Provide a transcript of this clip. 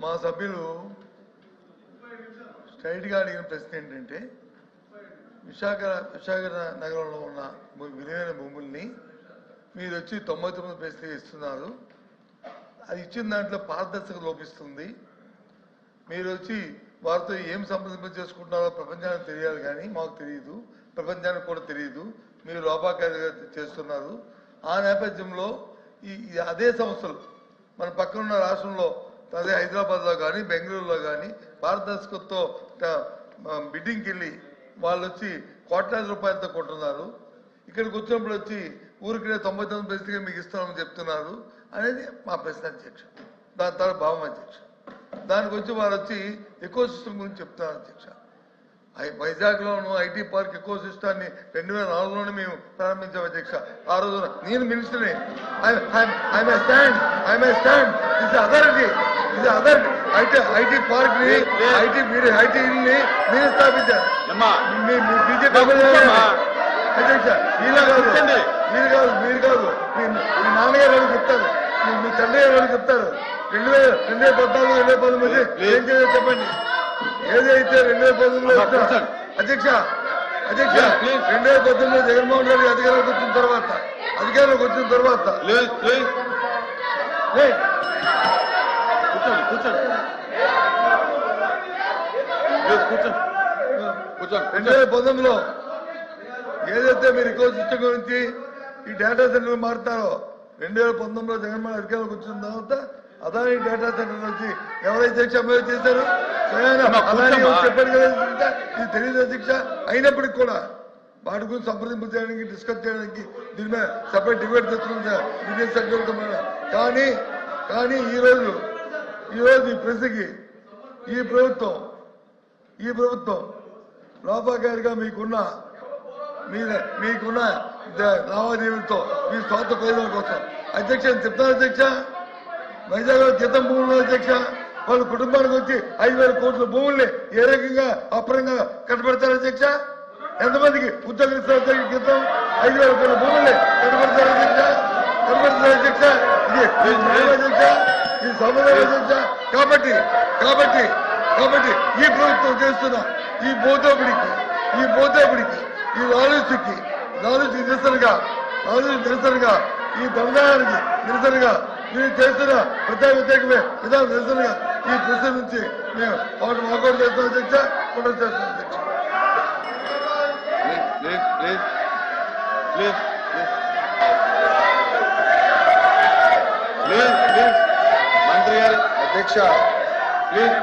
మా సభ్యులు స్ట్రైట్గా అడిగిన ప్రశ్న ఏంటంటే విశాఖ నగరంలో ఉన్న విలువైన భూముల్ని మీరు వచ్చి 99 పైసలు ఇస్తున్నారు. అది ఇచ్చిన దాంట్లో పారదర్శకత లోపిస్తుంది. మీరు వచ్చి వారితో ఏం సంప్రదింపు చేసుకుంటున్నారో ప్రపంచానికి తెలియాలి, కానీ మాకు తెలియదు, ప్రపంచానికి కూడా తెలియదు. మీరు లోపాకారిగా చేస్తున్నారు. ఆ నేపథ్యంలో అదే సంస్థలు మన పక్కనున్న రాష్ట్రంలో, అదే హైదరాబాద్లో కానీ బెంగళూరులో కానీ పారదర్శకతతో బిడ్డింగ్కి వెళ్ళి వాళ్ళు వచ్చి కోట్లాది రూపాయలతో కొంటున్నారు. ఇక్కడికి వచ్చినప్పుడు వచ్చి ఊరికే 99 పైసలుగా మీకు ఇస్తామని చెప్తున్నారు అనేది మా ప్రశ్న అధ్యక్ష. దాని తర్వాత భావం అధ్యక్ష. దానికి వచ్చి వారు వచ్చి ఎకో సిస్టమ్ గురించి చెప్తున్నారు అధ్యక్ష. వైజాగ్లోను ఐటీ పార్క్ ఎకో సిస్టాన్ని 2004లోనే మేము ప్రారంభించాం అధ్యక్ష. ఆ రోజున నేను మినిస్టర్ని ఐటీ పార్క్ ని ఐటీని మీరు స్థాపించారు. బీజేపీ అధ్యక్ష. మీరు కాదు మీ నాన్నగారు వాళ్ళు చెప్తారు, మీ తండ్రి గారు వాళ్ళు చెప్తారు. 2014, 2019 ఏం చేయాలో చెప్పండి. ఏదైతే 2019లో అధ్యక్ష 2019లో జగన్మోహన్ రెడ్డి అధికారంలోకి వచ్చిన తర్వాత కూర్చోండి 2019లో ఏదైతే మీరు ఎకో సిస్టమ్ గురించి ఈ డేటా సెంటర్ మారుతారో 2019లో జగన్మోహన్ అధికారంలోకి వచ్చిన తర్వాత అదాని డేటా సెంటర్ నుంచి ఎవరైతే అమలు చేశారో అదాని చెప్పారు కదా. ఇది తెలియదు అధ్యక్ష. అయినప్పటికీ కూడా వాటి గురించి సంప్రదింపు చేయడానికి, డిస్కస్ చేయడానికి దీని మీద సపరేట్ డిబేట్ తెచ్చుకుంటా బిజినెస్ సెక్టర్తో. కానీ ఈరోజు ఈ ప్రశ్నకి ఈ ప్రభుత్వం లోపాకారిగా మీకున్న లావాదేవీలతో మీ స్వార్థ ప్రయోజనాల కోసం అధ్యక్ష చెప్తాను అధ్యక్ష. వైజాగ్ గీతం భూములు అధ్యక్ష, వాళ్ళ కుటుంబానికి వచ్చి 5,000 కోట్ల భూముల్ని ఏ రకంగా అపరంగా కట్టబెడతారు అధ్యక్ష? ఎంతమందికి ఉద్యోగం ఇస్తారు గీతం? 5,000 కోట్ల భూముల్ని కట్టబెడతారు అధ్యక్ష. ఇది సమాధానం అధ్యక్ష. కాబట్టి ఈ ప్రభుత్వం చేస్తున్న ఈ భూదోపిడికి ఈ లాలూచికి నిరసనగా ఈ దందానికి నిరసనగా మీరు చేస్తున్న వ్యతిరేకమే విధానం నిరసనగా ఈ ప్రశ్న నుంచి మేము వాకౌట్ చేస్తాం అధ్యక్ష. కూడా చేస్తాం అధ్యక్ష. మంత్రి గారు అధ్యక్ష ప్లీజ్